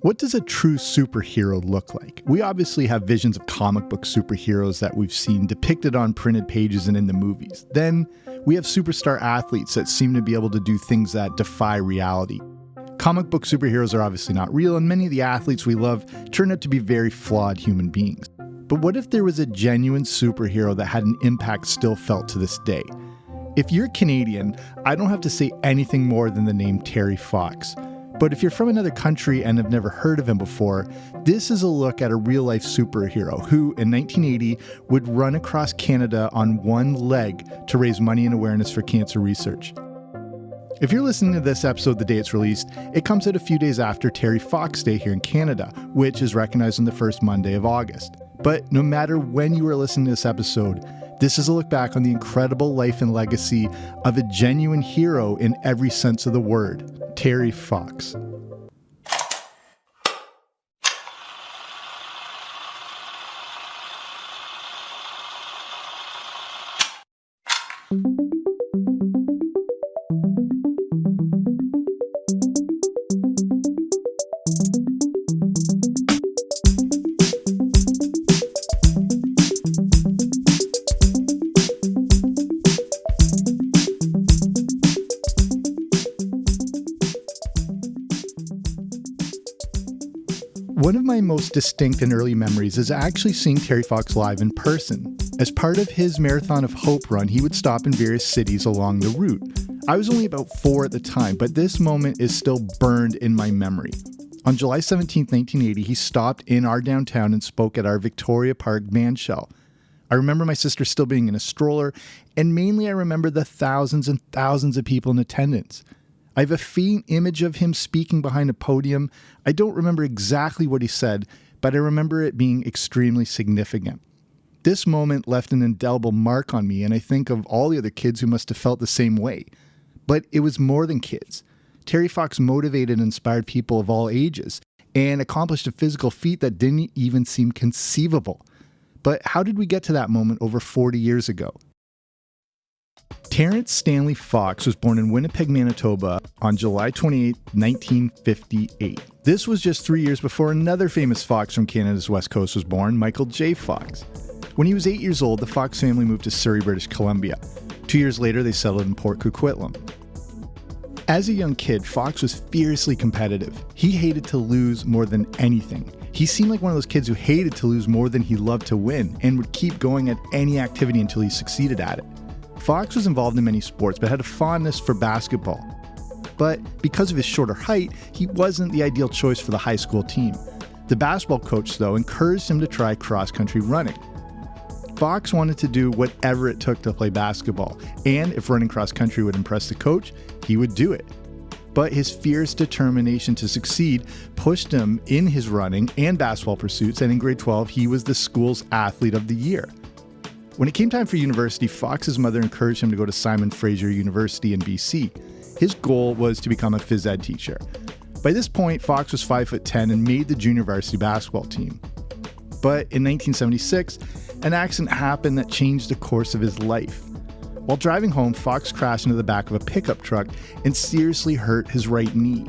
What does a true superhero look like? We obviously have visions of comic book superheroes that we've seen depicted on printed pages and in the movies. Then we have superstar athletes that seem to be able to do things that defy reality. Comic book superheroes are obviously not real, and many of the athletes we love turn out to be very flawed human beings. But what if there was a genuine superhero that had an impact still felt to this day? If you're Canadian, I don't have to say anything more than the name Terry Fox. But if you're from another country and have never heard of him before, this is a look at a real-life superhero who, in 1980, would run across Canada on one leg to raise money and awareness for cancer research. If you're listening to this episode the day it's released, it comes out a few days after Terry Fox Day here in Canada, which is recognized on the first Monday of August. But no matter when you are listening to this episode, this is a look back on the incredible life and legacy of a genuine hero in every sense of the word, Terry Fox. One of my most distinct and early memories is actually seeing Terry Fox live in person. As part of his Marathon of Hope run, he would stop in various cities along the route. I was only about 4 at the time, but this moment is still burned in my memory. On July 17, 1980, he stopped in our downtown and spoke at our Victoria Park band shell. I remember my sister still being in a stroller, and mainly I remember the thousands and thousands of people in attendance. I have a faint image of him speaking behind a podium. I don't remember exactly what he said, but I remember it being extremely significant. This moment left an indelible mark on me, and I think of all the other kids who must have felt the same way. But it was more than kids. Terry Fox motivated and inspired people of all ages, and accomplished a physical feat that didn't even seem conceivable. But how did we get to that moment over 40 years ago? Terrence Stanley Fox was born in Winnipeg, Manitoba on July 28, 1958. This was just 3 years before another famous Fox from Canada's West Coast was born, Michael J. Fox. When he was 8 years old, the Fox family moved to Surrey, British Columbia. 2 years later, they settled in Port Coquitlam. As a young kid, Fox was fiercely competitive. He hated to lose more than anything. He seemed like one of those kids who hated to lose more than he loved to win, and would keep going at any activity until he succeeded at it. Fox was involved in many sports, but had a fondness for basketball. But because of his shorter height, he wasn't the ideal choice for the high school team. The basketball coach, though, encouraged him to try cross-country running. Fox wanted to do whatever it took to play basketball, and if running cross-country would impress the coach, he would do it. But his fierce determination to succeed pushed him in his running and basketball pursuits, and in grade 12, he was the school's athlete of the year. When it came time for university, Fox's mother encouraged him to go to Simon Fraser University in BC. His goal was to become a phys ed teacher. By this point, Fox was 5'10" and made the junior varsity basketball team. But in 1976, an accident happened that changed the course of his life. While driving home, Fox crashed into the back of a pickup truck and seriously hurt his right knee.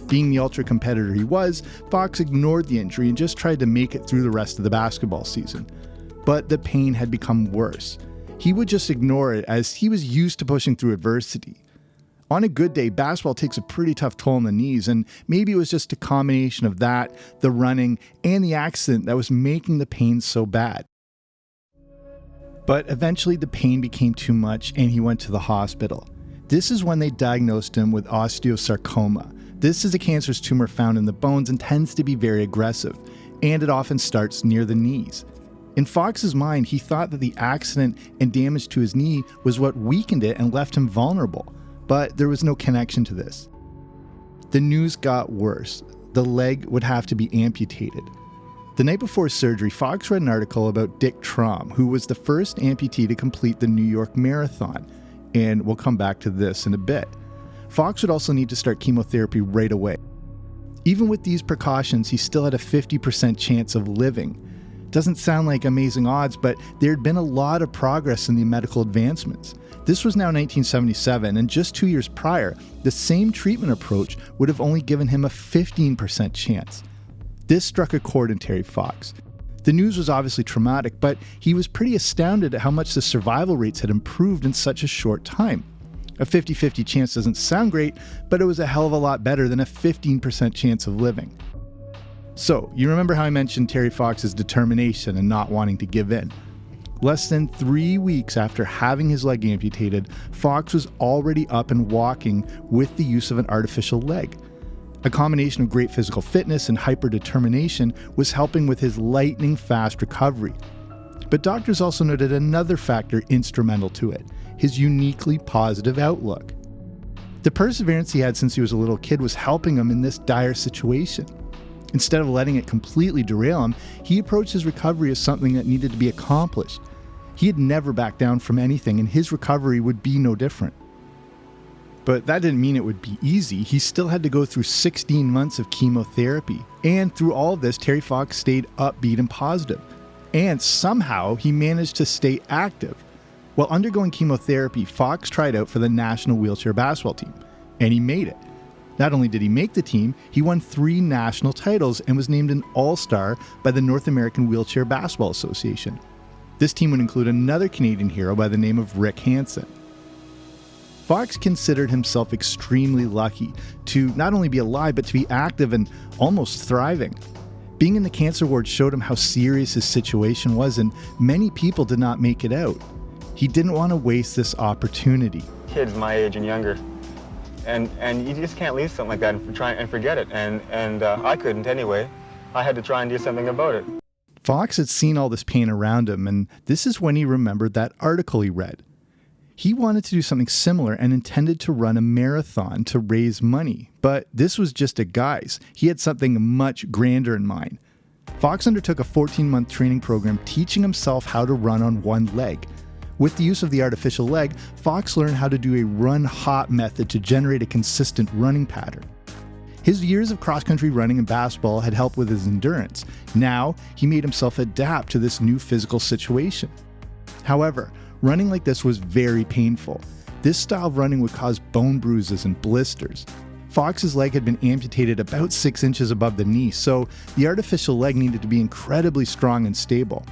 Being the ultra competitor he was, Fox ignored the injury and just tried to make it through the rest of the basketball season. But the pain had become worse. He would just ignore it as he was used to pushing through adversity. On a good day, basketball takes a pretty tough toll on the knees, and maybe it was just a combination of that, the running, and the accident that was making the pain so bad. But eventually the pain became too much and he went to the hospital. This is when they diagnosed him with osteosarcoma. This is a cancerous tumor found in the bones and tends to be very aggressive, and it often starts near the knees. In Fox's mind, he thought that the accident and damage to his knee was what weakened it and left him vulnerable, but there was no connection to this. The news got worse. The leg would have to be amputated. The night before surgery, Fox read an article about Dick Traum, who was the first amputee to complete the New York Marathon, and we'll come back to this in a bit. Fox would also need to start chemotherapy right away. Even with these precautions, he still had a 50% chance of living. Doesn't sound like amazing odds, but there had been a lot of progress in the medical advancements. This was now 1977, and just 2 years prior, the same treatment approach would have only given him a 15% chance. This struck a chord in Terry Fox. The news was obviously traumatic, but he was pretty astounded at how much the survival rates had improved in such a short time. A 50-50 chance doesn't sound great, but it was a hell of a lot better than a 15% chance of living. So, you remember how I mentioned Terry Fox's determination and not wanting to give in? Less than 3 weeks after having his leg amputated, Fox was already up and walking with the use of an artificial leg. A combination of great physical fitness and hyper-determination was helping with his lightning-fast recovery. But doctors also noted another factor instrumental to it: his uniquely positive outlook. The perseverance he had since he was a little kid was helping him in this dire situation. Instead of letting it completely derail him, he approached his recovery as something that needed to be accomplished. He had never backed down from anything, and his recovery would be no different. But that didn't mean it would be easy. He still had to go through 16 months of chemotherapy. And through all of this, Terry Fox stayed upbeat and positive. And somehow, he managed to stay active. While undergoing chemotherapy, Fox tried out for the National Wheelchair Basketball team, and he made it. Not only did he make the team, he won 3 national titles and was named an All-Star by the North American Wheelchair Basketball Association. This team would include another Canadian hero by the name of Rick Hansen. Fox considered himself extremely lucky to not only be alive, but to be active and almost thriving. Being in the cancer ward showed him how serious his situation was, and many people did not make it out. He didn't want to waste this opportunity. Kids my age and younger, and you just can't leave something like that and try and forget it. And I couldn't anyway. I had to try and do something about it. Fox had seen all this pain around him, and this is when he remembered that article he read. He wanted to do something similar and intended to run a marathon to raise money, but this was just a guise. He had something much grander in mind. Fox undertook a 14-month training program teaching himself how to run on one leg. With the use of the artificial leg, Fox learned how to do a run-hop method to generate a consistent running pattern. His years of cross-country running and basketball had helped with his endurance. Now, he made himself adapt to this new physical situation. However, running like this was very painful. This style of running would cause bone bruises and blisters. Fox's leg had been amputated about 6 inches above the knee, so the artificial leg needed to be incredibly strong and stable.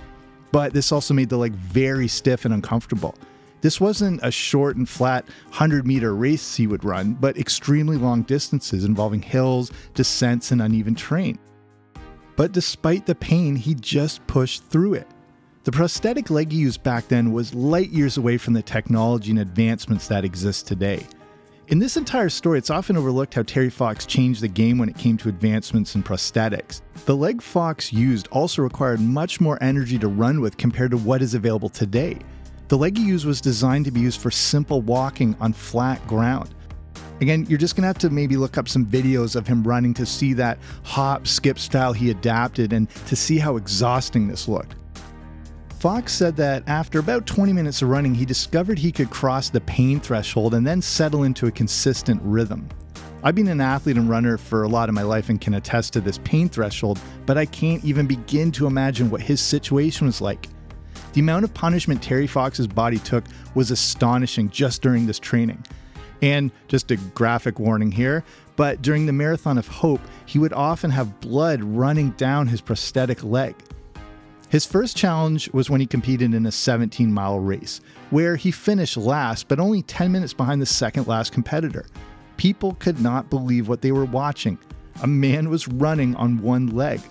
But this also made the leg very stiff and uncomfortable. This wasn't a short and flat 100-meter race he would run, but extremely long distances involving hills, descents, and uneven terrain. But despite the pain, he just pushed through it. The prosthetic leg he used back then was light years away from the technology and advancements that exist today. In this entire story, it's often overlooked how Terry Fox changed the game when it came to advancements in prosthetics. The leg Fox used also required much more energy to run with compared to what is available today. The leg he used was designed to be used for simple walking on flat ground. Again, you're just going to have to maybe look up some videos of him running to see that hop, skip style he adapted and to see how exhausting this looked. Fox said that after about 20 minutes of running, he discovered he could cross the pain threshold and then settle into a consistent rhythm. I've been an athlete and runner for a lot of my life and can attest to this pain threshold, but I can't even begin to imagine what his situation was like. The amount of punishment Terry Fox's body took was astonishing just during this training. And just a graphic warning here, but during the Marathon of Hope, he would often have blood running down his prosthetic leg. His first challenge was when he competed in a 17-mile race, where he finished last, but only 10 minutes behind the second last competitor. People could not believe what they were watching. A man was running on one leg.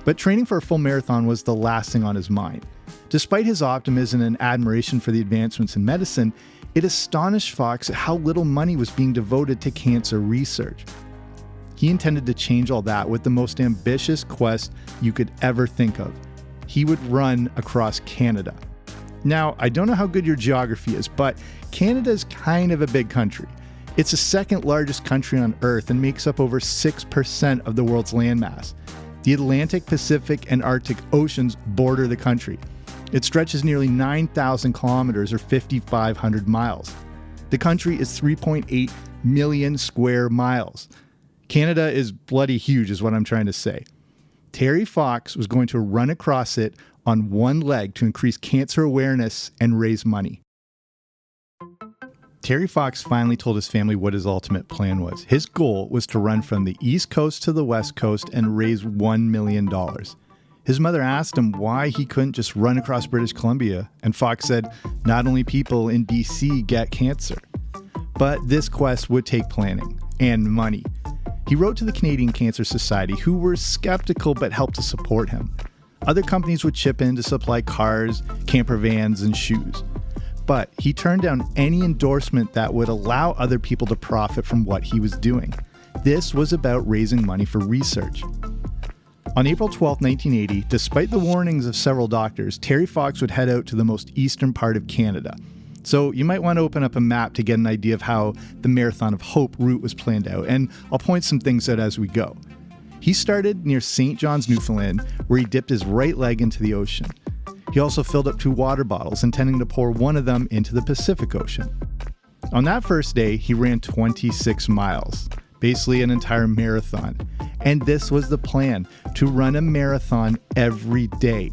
But training for a full marathon was the last thing on his mind. Despite his optimism and admiration for the advancements in medicine, it astonished Fox at how little money was being devoted to cancer research. He intended to change all that with the most ambitious quest you could ever think of. He would run across Canada. Now, I don't know how good your geography is, but Canada is kind of a big country. It's the second largest country on Earth and makes up over 6% of the world's landmass. The Atlantic, Pacific, and Arctic Oceans border the country. It stretches nearly 9,000 kilometers or 5,500 miles. The country is 3.8 million square miles. Canada is bloody huge is what I'm trying to say. Terry Fox was going to run across it on one leg to increase cancer awareness and raise money. Terry Fox finally told his family what his ultimate plan was. His goal was to run from the East Coast to the West Coast and raise $1 million. His mother asked him why he couldn't just run across British Columbia, and Fox said, not only people in BC get cancer. But this quest would take planning and money. He wrote to the Canadian Cancer Society, who were skeptical but helped to support him. Other companies would chip in to supply cars, camper vans, and shoes. But he turned down any endorsement that would allow other people to profit from what he was doing. This was about raising money for research. On April 12, 1980, despite the warnings of several doctors, Terry Fox would head out to the most eastern part of Canada. So you might want to open up a map to get an idea of how the Marathon of Hope route was planned out, and I'll point some things out as we go. He started near St. John's, Newfoundland, where he dipped his right leg into the ocean. He also filled up 2 water bottles, intending to pour one of them into the Pacific Ocean. On that first day, he ran 26 miles, basically an entire marathon. And this was the plan, to run a marathon every day.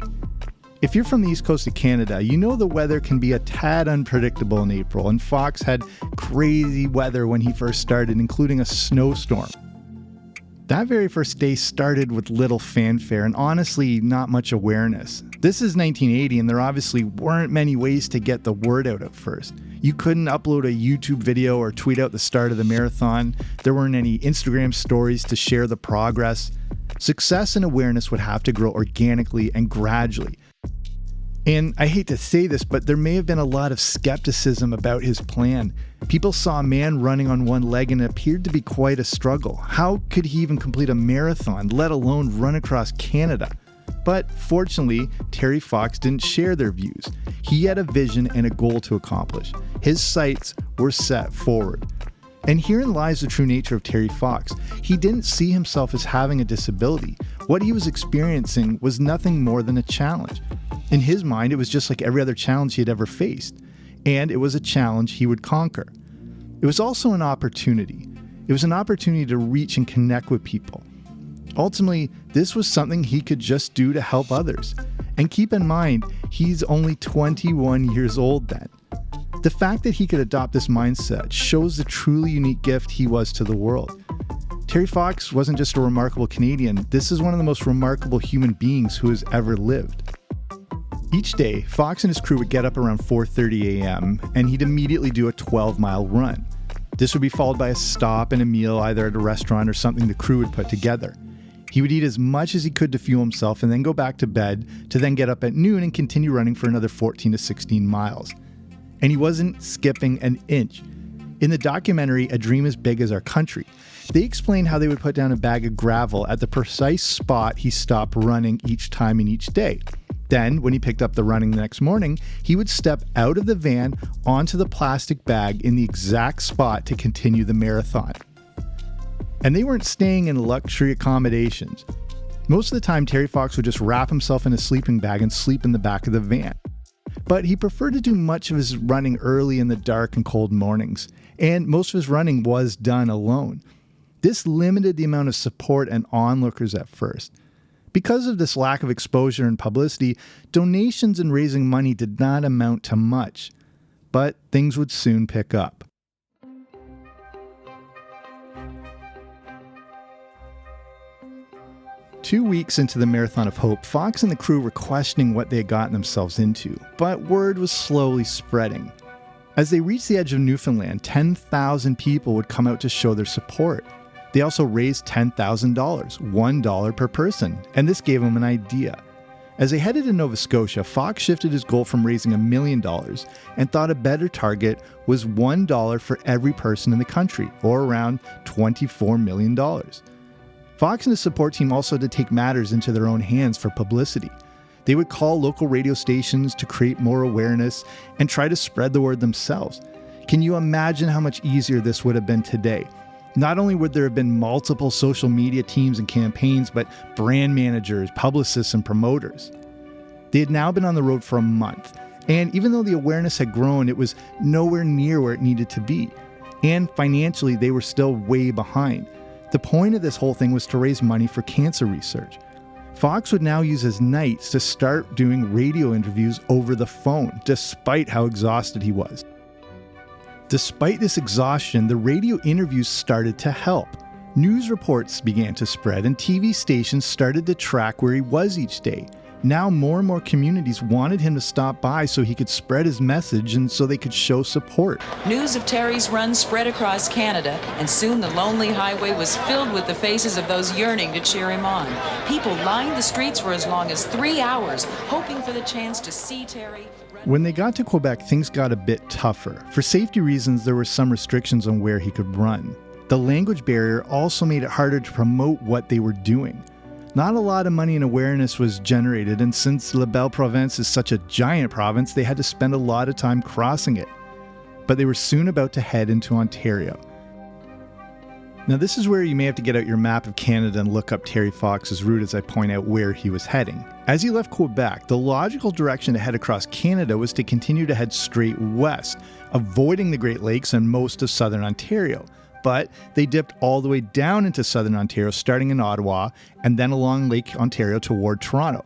If you're from the East Coast of Canada, you know the weather can be a tad unpredictable in April, and Fox had crazy weather when he first started, including a snowstorm. That very first day started with little fanfare and honestly not much awareness. This is 1980 and there obviously weren't many ways to get the word out at first. You couldn't upload a YouTube video or tweet out the start of the marathon. There weren't any Instagram stories to share the progress. Success and awareness would have to grow organically and gradually. And I hate to say this, but there may have been a lot of skepticism about his plan. People saw a man running on one leg and it appeared to be quite a struggle. How could he even complete a marathon, let alone run across Canada? But fortunately, Terry Fox didn't share their views. He had a vision and a goal to accomplish. His sights were set forward. And herein lies the true nature of Terry Fox. He didn't see himself as having a disability. What he was experiencing was nothing more than a challenge. In his mind, it was just like every other challenge he had ever faced. And it was a challenge he would conquer. It was also an opportunity. It was an opportunity to reach and connect with people. Ultimately, this was something he could just do to help others. And keep in mind, he's only 21 years old then. The fact that he could adopt this mindset shows the truly unique gift he was to the world. Terry Fox wasn't just a remarkable Canadian, this is one of the most remarkable human beings who has ever lived. Each day, Fox and his crew would get up around 4:30 a.m. and he'd immediately do a 12-mile run. This would be followed by a stop and a meal either at a restaurant or something the crew would put together. He would eat as much as he could to fuel himself and then go back to bed to then get up at noon and continue running for another 14 to 16 miles. And he wasn't skipping an inch. In the documentary, A Dream as Big as Our Country, they explain how they would put down a bag of gravel at the precise spot he stopped running each time in each day. Then, when he picked up the running the next morning, he would step out of the van onto the plastic bag in the exact spot to continue the marathon. And they weren't staying in luxury accommodations. Most of the time, Terry Fox would just wrap himself in a sleeping bag and sleep in the back of the van. But he preferred to do much of his running early in the dark and cold mornings, and most of his running was done alone. This limited the amount of support and onlookers at first. Because of this lack of exposure and publicity, donations and raising money did not amount to much. But things would soon pick up. Two weeks into the Marathon of Hope, Fox and the crew were questioning what they had gotten themselves into, but word was slowly spreading. As they reached the edge of Newfoundland, 10,000 people would come out to show their support. They also raised $10,000, $1 per person, and this gave them an idea. As they headed to Nova Scotia, Fox shifted his goal from raising $1 million and thought a better target was $1 for every person in the country, or around $24 million. Fox and his support team also had to take matters into their own hands for publicity. They would call local radio stations to create more awareness and try to spread the word themselves. Can you imagine how much easier this would have been today? Not only would there have been multiple social media teams and campaigns, but brand managers, publicists, and promoters. They had now been on the road for a month, and even though the awareness had grown, it was nowhere near where it needed to be. And financially, they were still way behind. The point of this whole thing was to raise money for cancer research. Fox would now use his nights to start doing radio interviews over the phone, despite how exhausted he was. Despite this exhaustion, the radio interviews started to help. News reports began to spread, and TV stations started to track where he was each day. Now more and more communities wanted him to stop by so he could spread his message and so they could show support. News of Terry's run spread across Canada, and soon the lonely highway was filled with the faces of those yearning to cheer him on. People lined the streets for as long as 3 hours, hoping for the chance to see Terry. When they got to Quebec, things got a bit tougher. For safety reasons, there were some restrictions on where he could run. The language barrier also made it harder to promote what they were doing. Not a lot of money and awareness was generated, and since La Belle Province is such a giant province, they had to spend a lot of time crossing it. But they were soon about to head into Ontario. Now this is where you may have to get out your map of Canada and look up Terry Fox's route as I point out where he was heading. As he left Quebec, the logical direction to head across Canada was to continue to head straight west, avoiding the Great Lakes and most of southern Ontario. But they dipped all the way down into southern Ontario, starting in Ottawa, and then along Lake Ontario toward Toronto.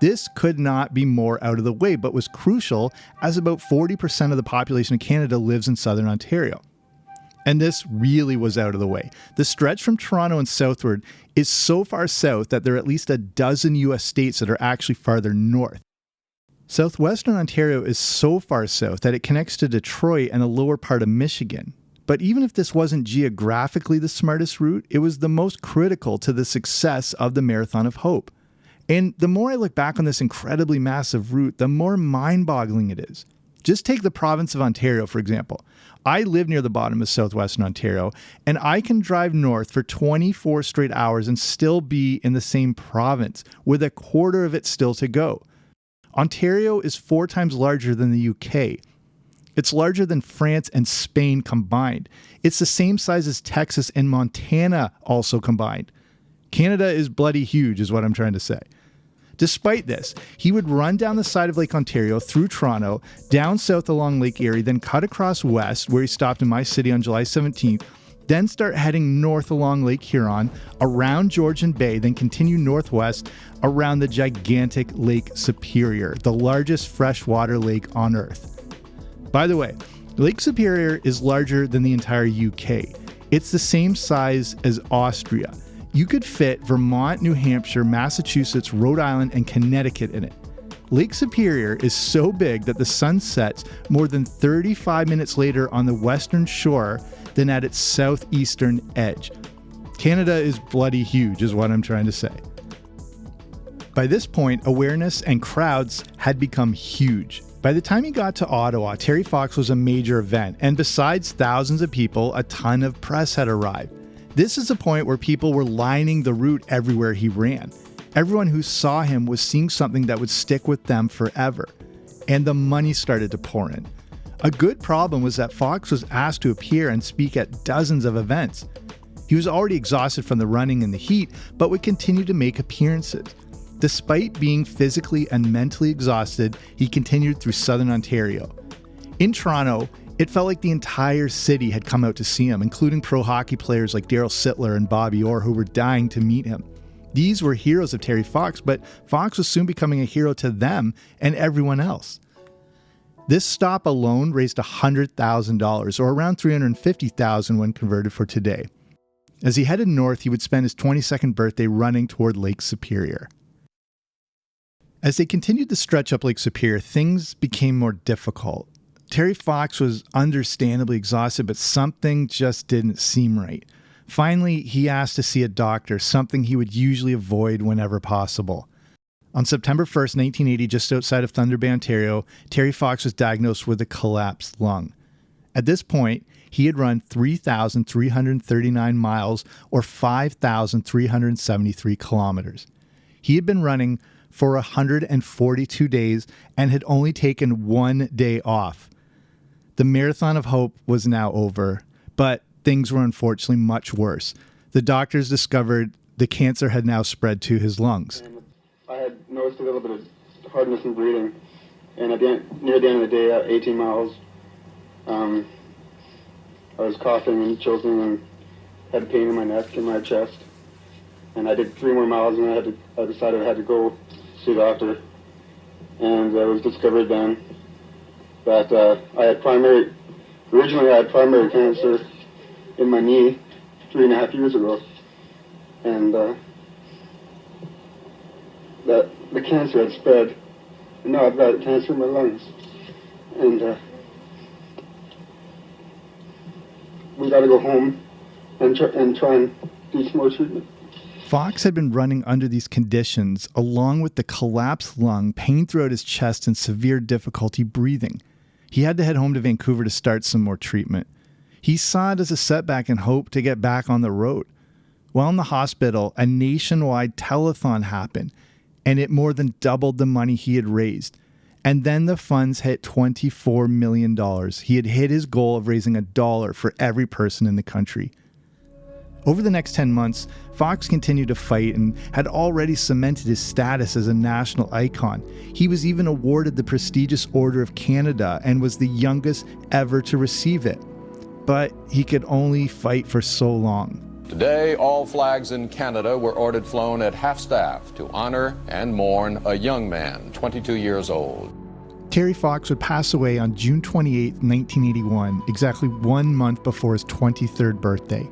This could not be more out of the way, but was crucial as about 40% of the population of Canada lives in southern Ontario. And this really was out of the way. The stretch from Toronto and southward is so far south that there are at least a dozen US states that are actually farther north. Southwestern Ontario is so far south that it connects to Detroit and the lower part of Michigan. But even if this wasn't geographically the smartest route, it was the most critical to the success of the Marathon of Hope. And the more I look back on this incredibly massive route, the more mind-boggling it is. Just take the province of Ontario, for example. I live near the bottom of southwestern Ontario, and I can drive north for 24 straight hours and still be in the same province, with a quarter of it still to go. Ontario is 4 times larger than the UK. It's larger than France and Spain combined. It's the same size as Texas and Montana also combined. Canada is bloody huge, is what I'm trying to say. Despite this, he would run down the side of Lake Ontario through Toronto, down south along Lake Erie, then cut across west, where he stopped in my city on July 17th, then start heading north along Lake Huron, around Georgian Bay, then continue northwest around the gigantic Lake Superior, the largest freshwater lake on Earth. By the way, Lake Superior is larger than the entire UK. It's the same size as Austria. You could fit Vermont, New Hampshire, Massachusetts, Rhode Island, and Connecticut in it. Lake Superior is so big that the sun sets more than 35 minutes later on the western shore than at its southeastern edge. Canada is bloody huge, is what I'm trying to say. By this point, awareness and crowds had become huge. By the time he got to Ottawa, Terry Fox was a major event, and besides thousands of people, a ton of press had arrived. This is a point where people were lining the route everywhere he ran. Everyone who saw him was seeing something that would stick with them forever. And the money started to pour in. A good problem was that Fox was asked to appear and speak at dozens of events. He was already exhausted from the running and the heat, but would continue to make appearances. Despite being physically and mentally exhausted, he continued through southern Ontario. In Toronto, it felt like the entire city had come out to see him, including pro hockey players like Daryl Sittler and Bobby Orr, who were dying to meet him. These were heroes of Terry Fox, but Fox was soon becoming a hero to them and everyone else. This stop alone raised $100,000, or around $350,000 when converted for today. As he headed north, he would spend his 22nd birthday running toward Lake Superior. As they continued to stretch up Lake Superior, things became more difficult. Terry Fox was understandably exhausted, but something just didn't seem right. Finally, he asked to see a doctor, something he would usually avoid whenever possible. On September 1st, 1980, just outside of Thunder Bay, Ontario, Terry Fox was diagnosed with a collapsed lung. At this point, he had run 3,339 miles, or 5,373 kilometers. He had been running for 142 days and had only taken 1 day off. The Marathon of Hope was now over, but things were unfortunately much worse. The doctors discovered the cancer had now spread to his lungs. I had noticed a little bit of hardness in breathing, and near the end of the day, 18 miles, I was coughing and choking and had pain in my neck and my chest. And I did 3 more miles, and I decided I had to go see the doctor. And it was discovered then that originally I had primary cancer in my knee 3.5 years ago. And that the cancer had spread, and now I've got cancer in my lungs. And we got to go home and try and do some more treatment. Fox had been running under these conditions, along with the collapsed lung, pain throughout his chest, and severe difficulty breathing. He had to head home to Vancouver to start some more treatment. He saw it as a setback and hoped to get back on the road. While in the hospital, a nationwide telethon happened, and it more than doubled the money he had raised. And then the funds hit $24 million. He had hit his goal of raising $1 for every person in the country. Over the next 10 months, Fox continued to fight and had already cemented his status as a national icon. He was even awarded the prestigious Order of Canada and was the youngest ever to receive it. But he could only fight for so long. Today, all flags in Canada were ordered flown at half-staff to honor and mourn a young man, 22 years old. Terry Fox would pass away on June 28, 1981, exactly 1 month before his 23rd birthday.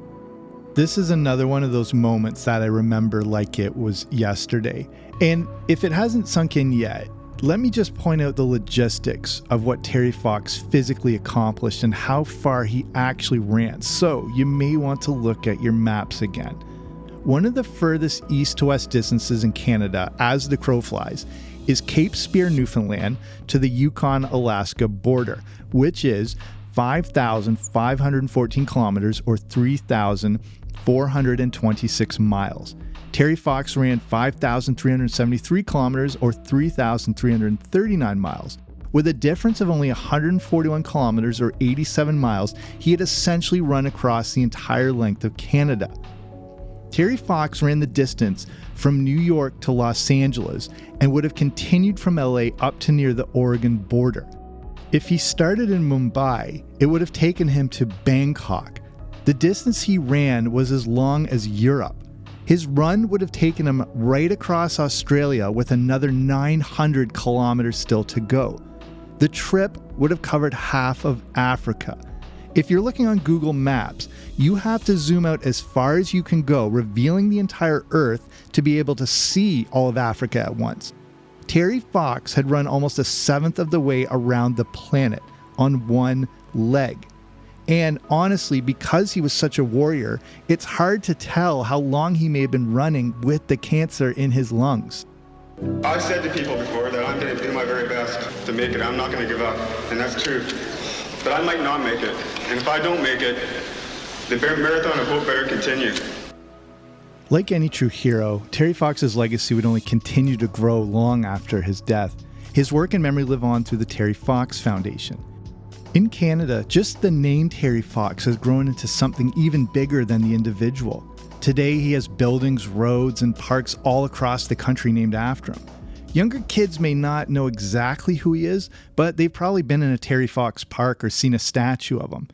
This is another one of those moments that I remember like it was yesterday. And if it hasn't sunk in yet, let me just point out the logistics of what Terry Fox physically accomplished and how far he actually ran. So you may want to look at your maps again. One of the furthest east to west distances in Canada, as the crow flies, is Cape Spear, Newfoundland to the Yukon-Alaska border, which is 5,514 kilometers or 3,426 miles. Terry Fox ran 5,373 kilometers or 3,339 miles. With a difference of only 141 kilometers or 87 miles, he had essentially run across the entire length of Canada. Terry Fox ran the distance from New York to Los Angeles and would have continued from LA up to near the Oregon border. If he started in Mumbai, it would have taken him to Bangkok. The distance he ran was as long as Europe. His run would have taken him right across Australia with another 900 kilometers still to go. The trip would have covered half of Africa. If you're looking on Google Maps, you have to zoom out as far as you can go, revealing the entire Earth to be able to see all of Africa at once. Terry Fox had run almost 1/7 of the way around the planet on one leg. And honestly, because he was such a warrior, it's hard to tell how long he may have been running with the cancer in his lungs. I've said to people before that I'm going to do my very best to make it. I'm not going to give up, and that's true. But I might not make it. And if I don't make it, the marathon of hope better continue. Like any true hero, Terry Fox's legacy would only continue to grow long after his death. His work and memory live on through the Terry Fox Foundation. In Canada, just the name Terry Fox has grown into something even bigger than the individual. Today, he has buildings, roads, and parks all across the country named after him. Younger kids may not know exactly who he is, but they've probably been in a Terry Fox park or seen a statue of him.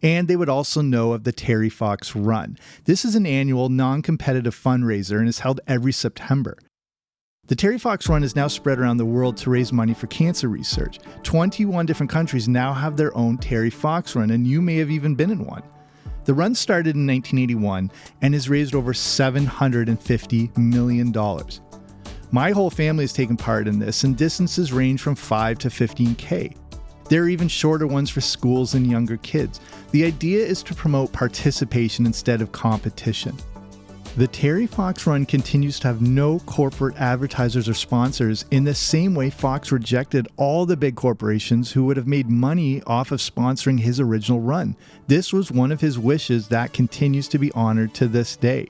And they would also know of the Terry Fox Run. This is an annual, non-competitive fundraiser and is held every September. The Terry Fox Run is now spread around the world to raise money for cancer research. 21 different countries now have their own Terry Fox Run, and you may have even been in one. The run started in 1981 and has raised over $750 million. My whole family has taken part in this, and distances range from 5 to 15K. There are even shorter ones for schools and younger kids. The idea is to promote participation instead of competition. The Terry Fox Run continues to have no corporate advertisers or sponsors in the same way Fox rejected all the big corporations who would have made money off of sponsoring his original run. This was one of his wishes that continues to be honored to this day.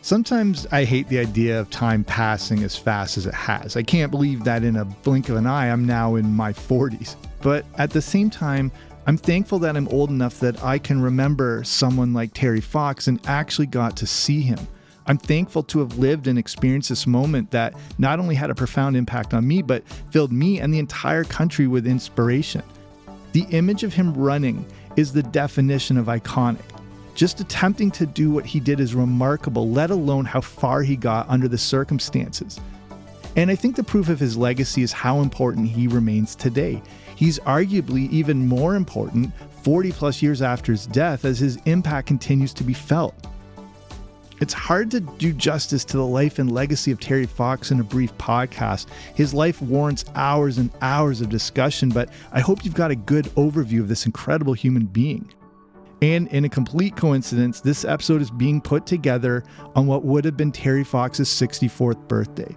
Sometimes I hate the idea of time passing as fast as it has. I can't believe that in a blink of an eye I'm now in my 40s. But at the same time, I'm thankful that I'm old enough that I can remember someone like Terry Fox and actually got to see him. I'm thankful to have lived and experienced this moment that not only had a profound impact on me, but filled me and the entire country with inspiration. The image of him running is the definition of iconic. Just attempting to do what he did is remarkable, let alone how far he got under the circumstances. And I think the proof of his legacy is how important he remains today. He's arguably even more important 40 plus years after his death as his impact continues to be felt. It's hard to do justice to the life and legacy of Terry Fox in a brief podcast. His life warrants hours and hours of discussion, but I hope you've got a good overview of this incredible human being. And in a complete coincidence, this episode is being put together on what would have been Terry Fox's 64th birthday.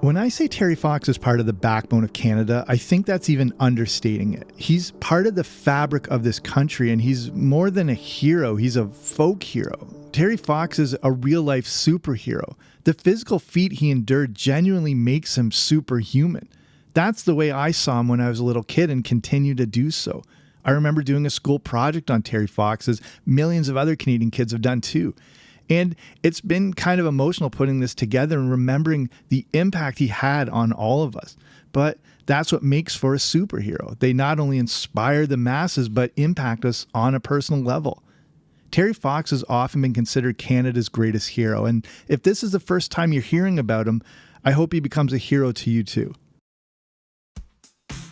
When I say Terry Fox is part of the backbone of Canada, I think that's even understating it. He's part of the fabric of this country, and he's more than a hero, he's a folk hero. Terry Fox is a real-life superhero. The physical feat he endured genuinely makes him superhuman. That's the way I saw him when I was a little kid and continue to do so. I remember doing a school project on Terry Fox, as millions of other Canadian kids have done too. And it's been kind of emotional putting this together and remembering the impact he had on all of us. But that's what makes for a superhero. They not only inspire the masses, but impact us on a personal level. Terry Fox has often been considered Canada's greatest hero. And if this is the first time you're hearing about him, I hope he becomes a hero to you too.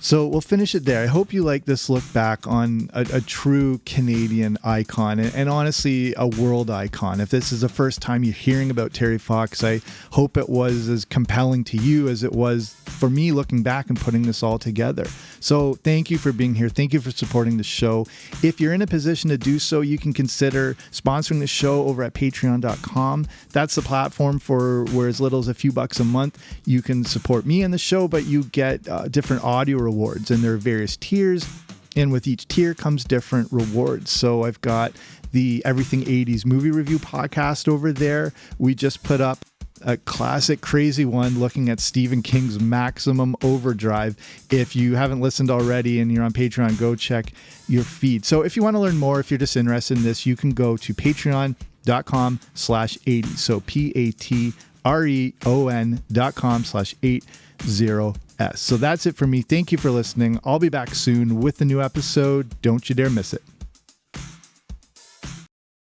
So we'll finish it there. I hope you like this look back on a true Canadian icon and honestly a world icon. If this is the first time you're hearing about Terry Fox, I hope it was as compelling to you as it was for me looking back and putting this all together. So thank you for being here. Thank you for supporting the show. If you're in a position to do so, you can consider sponsoring the show over at patreon.com. That's the platform for where as little as a few bucks a month, you can support me and the show, but you get different audio rewards, and there are various tiers, and with each tier comes different rewards. So I've got the Everything 80s movie review podcast over there. We just put up a classic crazy one looking at Stephen King's Maximum Overdrive. If you haven't listened already and you're on Patreon, go check your feed. So if you want to learn more, if you're just interested in this, you can go to patreon.com/80. So patreon.com/80s. So that's it for me. Thank you for listening. I'll be back soon with a new episode. Don't you dare miss it.